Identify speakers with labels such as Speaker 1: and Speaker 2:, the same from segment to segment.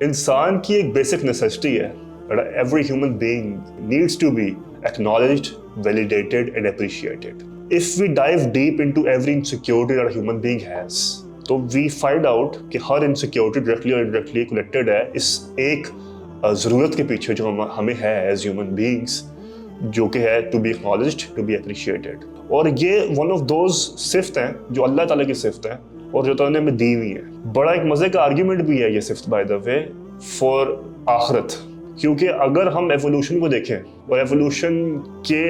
Speaker 1: इंसान की एक बेसिक नेसेसिटी है that every human being needs to be acknowledged, validated and appreciated. If we dive deep into every insecurity that a human being has, तो we find out कि हर insecurity directly or indirectly connected है इस एक ज़रूरत के पीछे जो हमें है as human beings, जो कि है to be acknowledged, to be appreciated. और ये one of those सिफ्त हैं जो अल्लाह ताला की सिफ्त है और जो ताला ने हमें दी हुई है. बड़ा एक मज़े का आर्ग्यूमेंट भी है ये सिफ्त बाय द वे फॉर आखिरत, क्योंकि अगर हम एवोल्यूशन को देखें और एवोल्यूशन के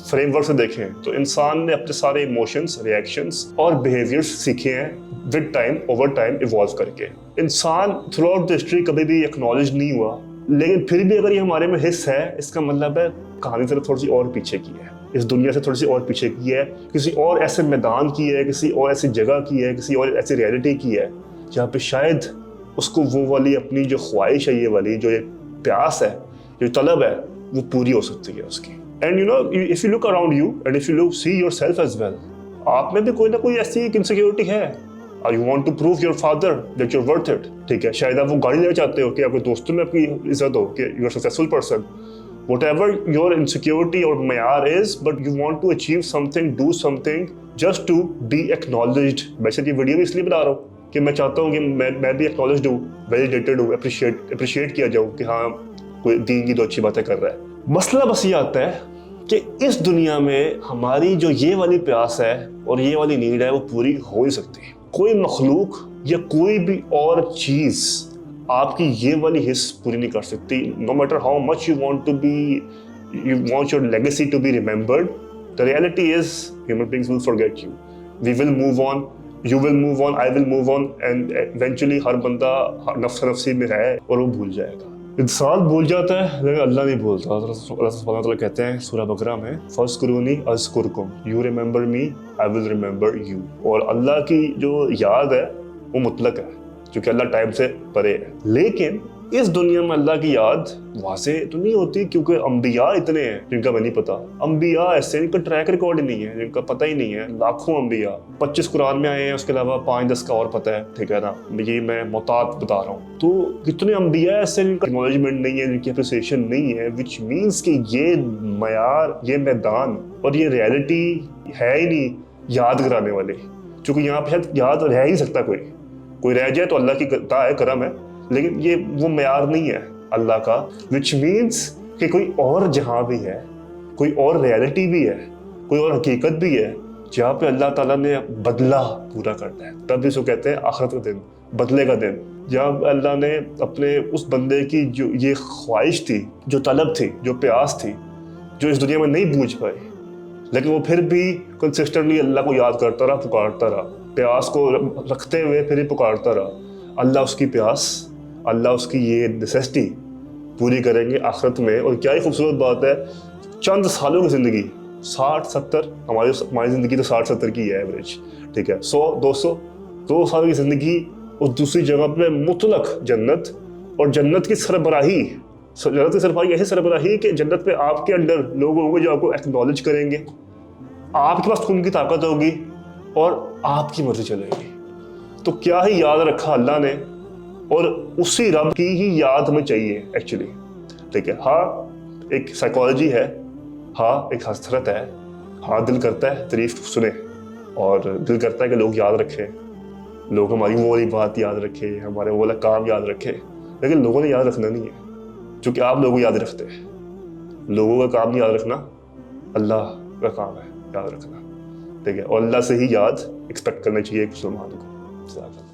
Speaker 1: फ्रेमवर्क से देखें तो इंसान ने अपने सारे इमोशंस, रिएक्शंस और बिहेवियर्स सीखे हैं with time, over time evolve करके. इंसान थ्रू आउट द हिस्ट्री कभी भी एक्नॉलेज नहीं हुआ, लेकिन फिर भी अगर ये हमारे में हिस्स है, इसका मतलब है कहानी से थोड़ी सी और पीछे की है, इस दुनिया से थोड़ी सी और पीछे की है, किसी और ऐसे मैदान की है, किसी और ऐसी जगह की है, किसी और ऐसी रियलिटी की है जहाँ पे शायद उसको वो वाली अपनी जो ख्वाहिश है, ये वाली जो ये प्यास है, जो तलब है, वो पूरी हो सकती है उसकी. And you know, if you look around you and if you look see yourself as well, आप में भी कोई ना कोई ऐसी एक इनसिक्योरिटी है. और you want to prove your father that you are worth it. ठीक है, शायद आप वो गाड़ी लेना चाहते हो कि आपके दोस्तों में आपकी इज्जत हो, कि you are successful person. Whatever your insecurity or mayar is, but you want to achieve something, do something just to be acknowledged. वैसे ये वीडियो भी इसलिए बना रहा हूँ कि मैं चाहता हूँ कि मैं भी acknowledged हूँ, validated हूँ, appreciate किया जाऊँ कि हाँ कोई दीन की तो अच्छी बातें कर रहा है. मसला बस ये आता है कि इस दुनिया में हमारी जो ये वाली प्यास है और ये वाली नीड है वो पूरी हो ही सकती है. कोई मखलूक या कोई भी और चीज़ आपकी ये वाली हिस्स पूरी नहीं कर सकती. No matter how much you want your legacy to be remembered, the reality is human beings will forget you. We will move on, you will move on, I will move on, and eventually हर बंदा नफ्सी में है और वो भूल जाएगा. इंसान भूल जाता है लेकिन अल्लाह नहीं भूलता. अल्लाह सुब्हानहू व तआला कहते हैं सूरह बकरा में, फज़कुरूनी अज़कुरकुम, you remember me, I will remember you. और अल्लाह की जो याद है वो मुतलक है, क्योंकि अल्लाह टाइम से परे है. लेकिन इस दुनिया में अल्लाह की याद वहाँ से तो नहीं होती, क्योंकि अंबिया इतने हैं जिनका मैं नहीं पता. अंबिया ऐसे जिनका ट्रैक रिकॉर्ड ही नहीं है, जिनका पता ही नहीं है. लाखों अंबिया, 25 कुरान में आए हैं, उसके अलावा 5-10 का और पता है. ठीक है ना, ये मैं मुतात बता रहा हूँ. तो कितने अंबिया ऐसे जिनका एक्नॉलेजमेंट नहीं है, जिनकी अप्रिसिएशन नहीं है, विच मीन्स कि ये मयार, ये मैदान और ये रियलिटी है ही नहीं याद कराने वाले. क्योंकि यहाँ पे शायद याद रह ही सकता, कोई रह जाए तो अल्लाह की अता है, करम है, लेकिन ये वो मयार नहीं है अल्लाह का. विच मीन्स कि कोई और जहाँ भी है, कोई और रियलिटी भी है, कोई और हकीकत भी है जहाँ पे अल्लाह ताला ने बदला पूरा करना है. तब इसको कहते हैं आखिरत का दिन, बदले का दिन, जहाँ अल्लाह ने अपने उस बंदे की जो ये ख्वाहिश थी, जो तलब थी, जो प्यास थी, जो इस दुनिया में नहीं बूझ पाई, लेकिन वो फिर भी कंसिस्टेंटली अल्लाह को याद करता रहा, पुकारता रहा, प्यास को रखते हुए फिर ही पुकारता रहा. अल्लाह उसकी प्यास, अल्लाह उसकी ये नेसेसिटी पूरी करेंगे आखिरत में. और क्या ही खूबसूरत बात है, चंद सालों की ज़िंदगी, 60-70, हमारी ज़िंदगी तो 60-70 की है एवरेज. ठीक है, 100-200 2 साल की ज़िंदगी उस दूसरी जगह पे मुतलक जन्नत, और जन्नत की सरबराही ऐसी सरबराही कि जन्नत पे आपके अंडर लोग होंगे जो आपको एक्नॉलेज करेंगे, आपके पास खून की ताकत होगी और आपकी मर्जी चलेगी. तो क्या ही याद रखा अल्लाह ने, और उसी रब की ही याद हमें चाहिए एक्चुअली. ठीक है, हाँ एक साइकोलॉजी है, हाँ एक हसरत है, हाँ दिल करता है तारीफ सुने, और दिल करता है कि लोग याद रखें, लोग हमारी वो वाली बात याद रखें, हमारे वो वाला काम याद रखें. लेकिन लोगों ने याद रखना नहीं है, क्योंकि आप लोगों को याद रखते हैं. लोगों का काम नहीं याद रखना, अल्लाह का काम है याद रखना. ठीक है, और अल्लाह से ही याद एक्सपेक्ट करना चाहिए एक मुसलमान को.